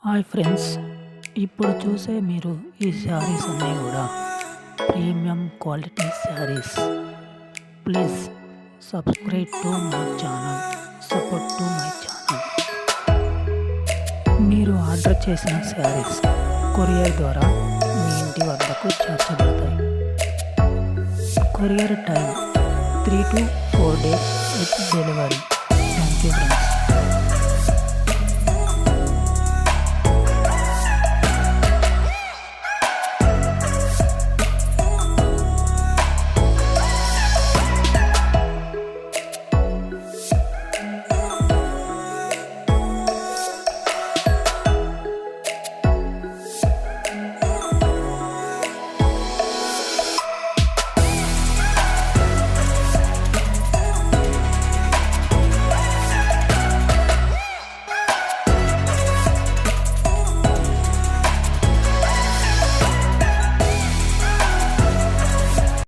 Hi friends, ఇప్పుడు చూసే మీరు ఈ శారీస్ అన్నీ కూడా premium quality saris. Please subscribe to my channel, support to my channel. మీరు ఆర్డర్ చేసిన శారీస్ కొరియర్ ద్వారా మీ ఇంటి వద్దకు చేర్చబడతాయి. Courier time 3 to 4 days with delivery.